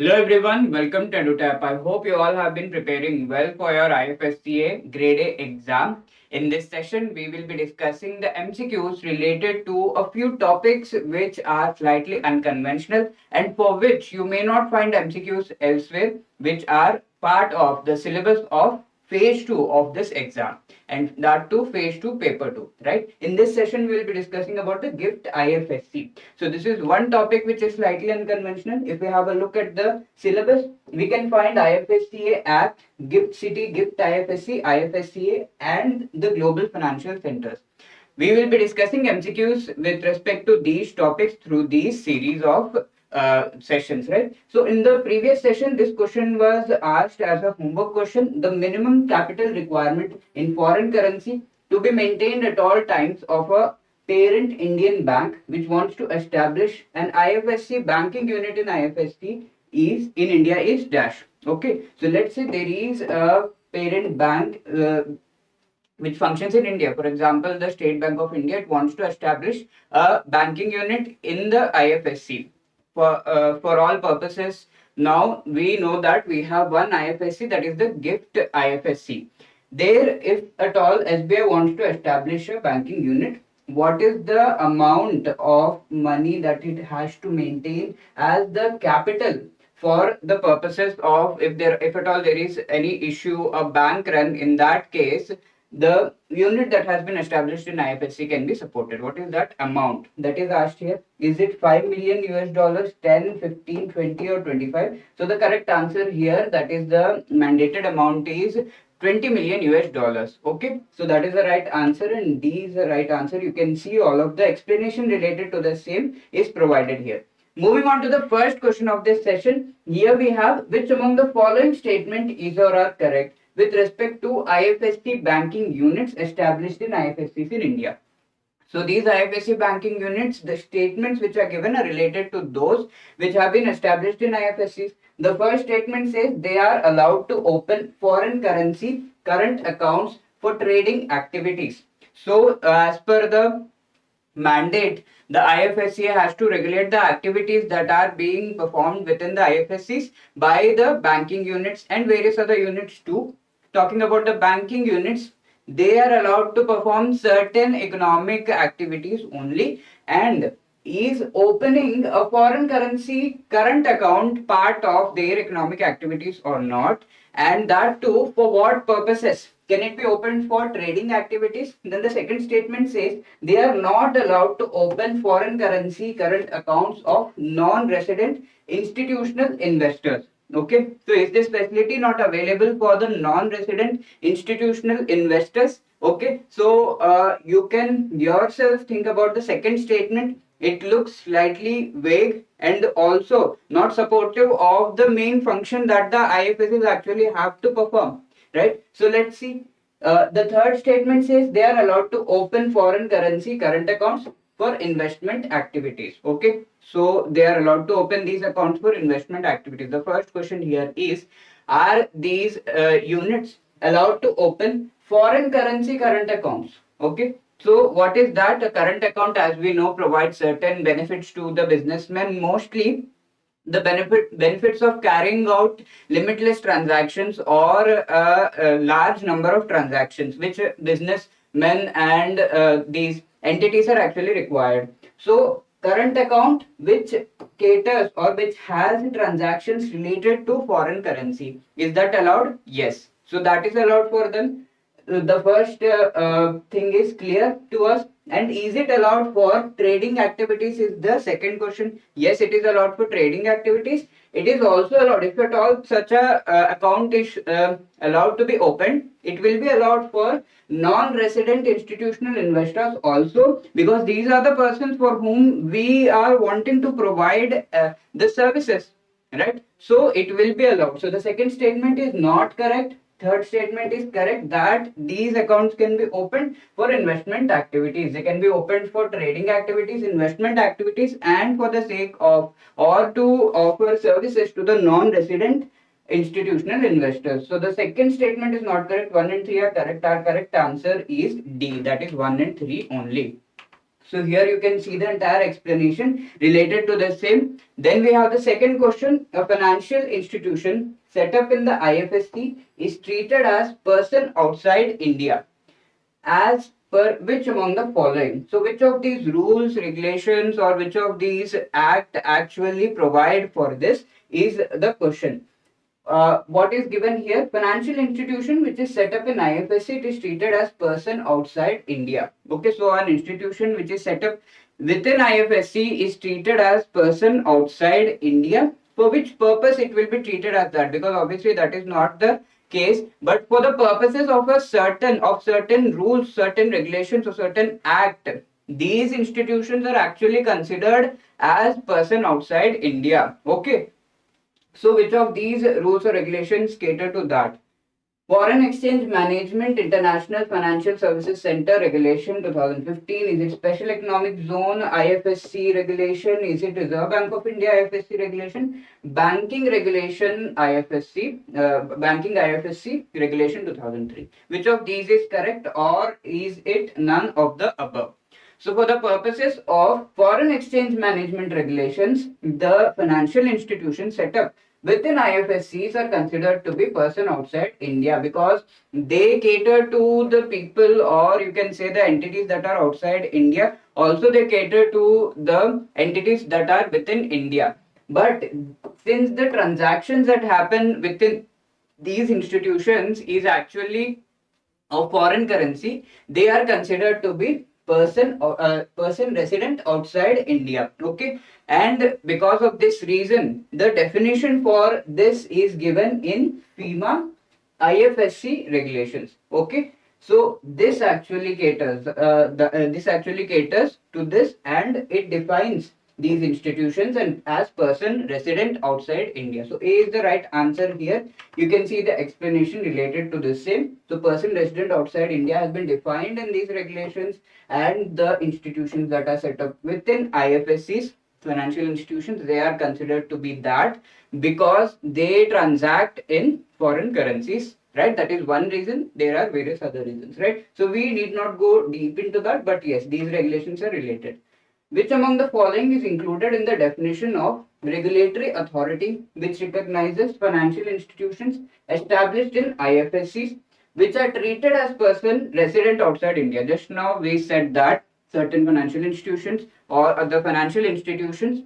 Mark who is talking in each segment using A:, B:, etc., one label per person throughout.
A: Hello everyone, welcome to EduTap. I hope you all have been preparing well for your IFSCA Grade A exam. In this session, we will be discussing the MCQs related to a few topics which are slightly unconventional and for which you may not find MCQs elsewhere, which are part of the syllabus of phase 2 of this exam, and that too phase 2 paper 2, right? In this session we will be discussing about the gift IFSC. So this is one topic which is slightly unconventional. If we have a look at the syllabus, we can find IFSCA Act, Gift City, Gift IFSCA, and the Global Financial Centers. We will be discussing MCQs with respect to these topics through these series of sessions, right? So in the previous session, this question was asked as a homework question: the minimum capital requirement in foreign currency to be maintained at all times of a parent Indian bank which wants to establish an IFSC banking unit in IFSC is in India is dash. Okay, so let's say there is a parent bank which functions in India. For example, the State Bank of India, it wants to establish a banking unit in the IFSC for all purposes. Now we know that we have one IFSC, that is the GIFT IFSC. There, if at all SBI wants to establish a banking unit, what is the amount of money that it has to maintain as the capital for the purposes of, if at all there is any issue, a bank run, in that case the unit that has been established in IFSC can be supported. What is that amount that is asked here? Is it 5 million US dollars, 10, 15, 20 or 25? So the correct answer here, that is the mandated amount, is 20 million US dollars. Okay, so that is the right answer and D is the right answer. You can see all of the explanation related to the same is provided here. Moving on to the first question of this session, here we have: which among the following statement is or are correct with respect to IFSC banking units established in IFSCs in India? So these IFSC banking units, the statements which are given are related to those which have been established in IFSCs. The first statement says they are allowed to open foreign currency current accounts for trading activities. So as per the mandate, the IFSCA has to regulate the activities that are being performed within the IFSCs by the banking units and various other units too. Talking about the banking units, they are allowed to perform certain economic activities only, and is opening a foreign currency current account part of their economic activities or not, and that too for what purposes? Can it be opened for trading activities? Then the second statement says they are not allowed to open foreign currency current accounts of non-resident institutional investors. Okay, so is this facility not available for the non-resident institutional investors? Okay, so you can yourself think about the second statement. It looks slightly vague and also not supportive of the main function that the IFSCs actually have to perform, right? So let's see. The third statement says they are allowed to open foreign currency current accounts for investment activities. Okay, so they are allowed to open these accounts for investment activities. The first question here is: are these units allowed to open foreign currency current accounts? Okay, so what is that? A current account, as we know, provides certain benefits to the businessmen, mostly the benefits of carrying out limitless transactions or a large number of transactions which businessmen and these entities are actually required. So current account which caters or which has transactions related to foreign currency, is that allowed? Yes, so that is allowed for them. The first thing is clear to us. And is it allowed for trading activities is the second question. Yes, it is allowed for trading activities. It is also allowed, if at all such a account is allowed to be opened, it will be allowed for non-resident institutional investors also, because these are the persons for whom we are wanting to provide the services, right? So it will be allowed. So the second statement is not correct. Third statement is correct, that these accounts can be opened for investment activities. They can be opened for trading activities, investment activities, and for the sake of or to offer services to the non-resident institutional investors. So the second statement is not correct. 1 and 3 are correct. Our correct answer is D. That is 1 and 3 only. So here you can see the entire explanation related to the same. Then we have the second question. A financial institution set up in the IFSC is treated as person outside India as per which among the following? So which of these rules, regulations, or which of these act actually provide for this is the question. What is given here? Financial institution which is set up in IFSC, it is treated as person outside India. Okay, so an institution which is set up within IFSC is treated as person outside India. For which purpose it will be treated as that? Because obviously that is not the case, but for the purposes of certain rules, certain regulations, or certain act, these institutions are actually considered as person outside India. Okay, so which of these rules or regulations cater to that? Foreign Exchange Management International Financial Services Center Regulation 2015. Is it Special Economic Zone IFSC Regulation? Is it Reserve Bank of India IFSC Regulation? Banking IFSC Regulation 2003. Which of these is correct, or is it none of the above? So for the purposes of foreign exchange management regulations, the financial institutions set up within IFSCs are considered to be person outside India because they cater to the people, or you can say the entities that are outside India. Also they cater to the entities that are within India. But since the transactions that happen within these institutions is actually of foreign currency, they are considered to be person resident outside India. Okay, and because of this reason, the definition for this is given in FEMA IFSC regulations. Okay, so this actually caters to this, and it defines these institutions and as person resident outside India. So A is the right answer here. You can see the explanation related to the same. So person resident outside India has been defined in these regulations, and the institutions that are set up within IFSCs, financial institutions, they are considered to be that because they transact in foreign currencies, right? That is one reason. There are various other reasons, right? So we need not go deep into that, but yes, these regulations are related. Which among the following is included in the definition of regulatory authority which recognizes financial institutions established in IFSCs which are treated as person resident outside India? Just now we said that certain financial institutions or other financial institutions,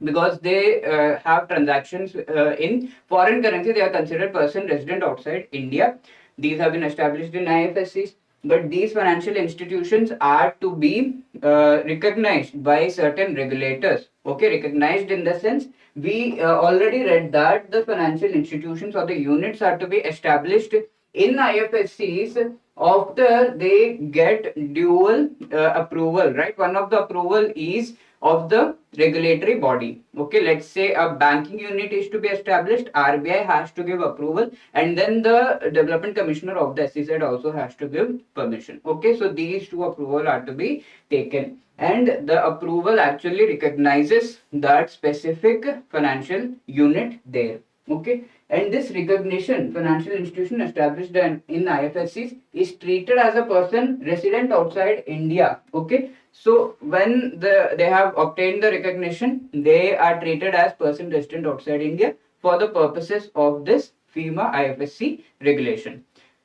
A: because they have transactions in foreign currency, they are considered person resident outside India. These have been established in IFSCs, but these financial institutions are to be recognized by certain regulators. Okay, recognized in the sense we already read that the financial institutions or the units are to be established in IFSCs after they get dual approval, right? One of the approval is of the regulatory body. Okay, let's say a banking unit is to be established, RBI has to give approval, and then the development commissioner of the SEZ also has to give permission. Okay, so these two approval are to be taken, and the approval actually recognizes that specific financial unit there. Okay, and this recognition, financial institution established in IFSCs, is treated as a person resident outside India. Okay, so when they have obtained the recognition, they are treated as person resident outside India for the purposes of this FEMA IFSC regulation.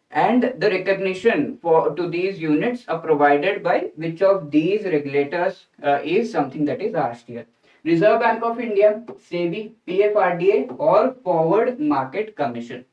A: And the recognition for to these units are provided by which of these regulators is something that is asked here. Reserve Bank of India, SEBI, PFRDA, or Forward Market Commission.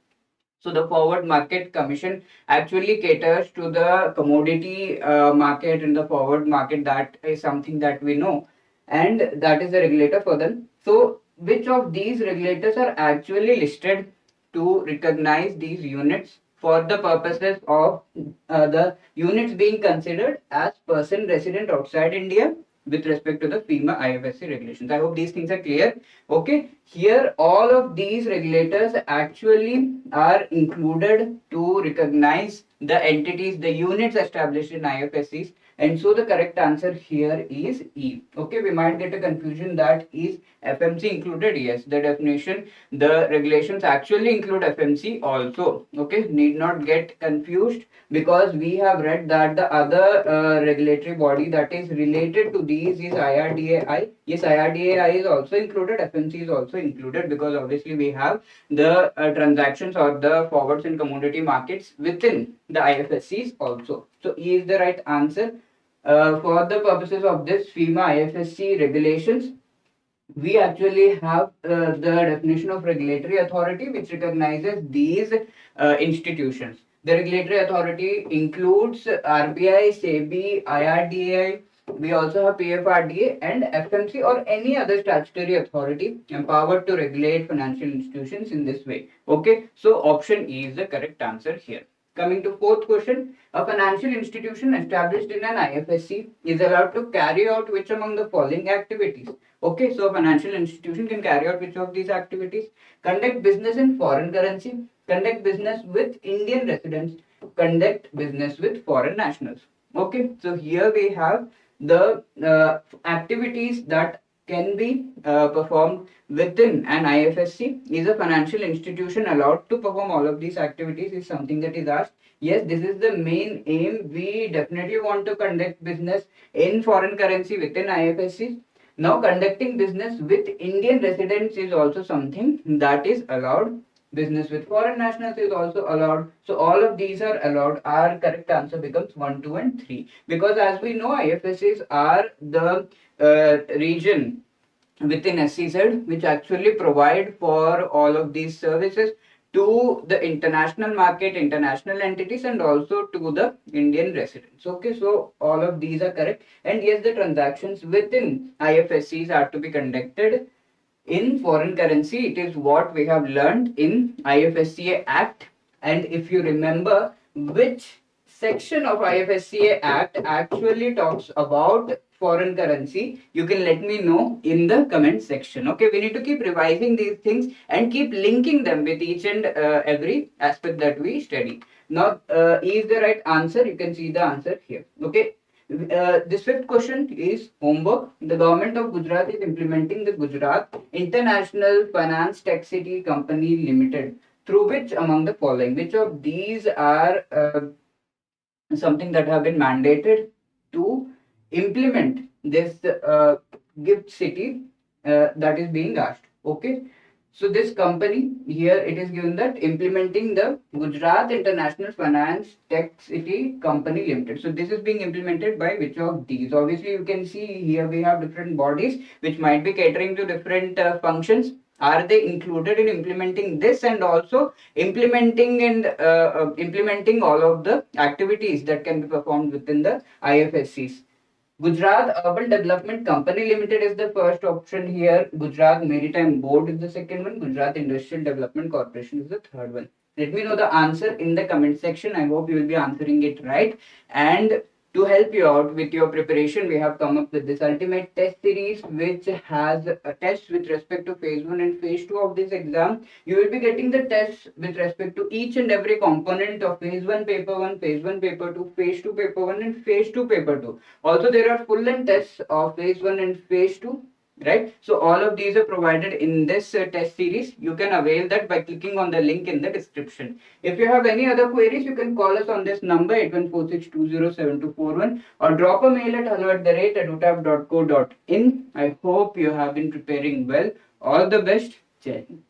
A: So the Forward Market Commission actually caters to the commodity market and the forward market. That is something that we know, and that is the regulator for them. So which of these regulators are actually listed to recognize these units for the purposes of the units being considered as person resident outside India with respect to the FEMA IFSC regulations? I hope these things are clear. Okay, here all of these regulators actually are included to recognize the entities, the units established in IFSCs And so the correct answer here is E. Okay, we might get a confusion that is FMC included? Yes, the definition, the regulations actually include FMC also. Okay, need not get confused, because we have read that the other regulatory body that is related to these is IRDAI. Yes, IRDAI is also included, FMC is also included, because obviously we have the transactions or the forwards in commodity markets within the IFSCs also. So E is the right answer. For the purposes of this FEMA IFSC regulations, we actually have the definition of regulatory authority, which recognizes these institutions. The regulatory authority includes RBI, SEBI, IRDA. We also have PFRDA and FMC, or any other statutory authority empowered to regulate financial institutions in this way. Okay, so option E is the correct answer here. Coming to fourth question, a financial institution established in an IFSC is allowed to carry out which among the following activities? Okay, so a financial institution can carry out which of these activities? Conduct business in foreign currency, conduct business with Indian residents, conduct business with foreign nationals. Okay, so here we have the activities that can be performed within an IFSC. Is a financial institution allowed to perform all of these activities? Is something that is asked. Yes, this is the main aim. We definitely want to conduct business in foreign currency within IFSCs. Now, conducting business with Indian residents is also something that is allowed. Business with foreign nationals is also allowed. So, all of these are allowed. Our correct answer becomes 1, 2, and 3. Because as we know, IFSCs are the region within SEZ which actually provide for all of these services to the international market, international entities, and also to the Indian residents. Okay, so all of these are correct. And yes, the transactions within IFSCs are to be conducted in foreign currency. It is what we have learned in IFSCA Act. And if you remember which section of IFSCA Act actually talks about foreign currency, you can let me know in the comment section. Okay, we need to keep revising these things and keep linking them with each and every aspect that we study. Now, is the right answer? You can see the answer here. Okay. This fifth question is homework. The government of Gujarat is implementing the Gujarat International Finance Taxity Company Limited through which among the following? Which of these are something that have been mandated to implement this gift city that is being asked? Okay, so this company here, it is given that implementing the Gujarat International Finance Tax City Company Limited. So this is being implemented by which of these? Obviously, you can see here we have different bodies which might be catering to different functions. Are they included in implementing this, and also implementing all of the activities that can be performed within the IFSCs? Gujarat Urban Development Company Limited is the first option here. Gujarat Maritime Board is the second one. Gujarat Industrial Development Corporation is the third one. Let me know the answer in the comment section. I hope you will be answering it right. And to help you out with your preparation, we have come up with this ultimate test series, which has a test with respect to phase 1 and phase 2 of this exam. You will be getting the tests with respect to each and every component of phase 1 paper 1, phase 1 paper 2, phase 2 paper 1, and phase 2 paper 2. Also, there are full length tests of phase 1 and phase 2. Right, so all of these are provided in this test series. You can avail that by clicking on the link in the description. If you have any other queries, you can call us on this number 8146207241 or drop a mail at hello@edutap.co.in. I hope you have been preparing well. All the best. Jai Hind.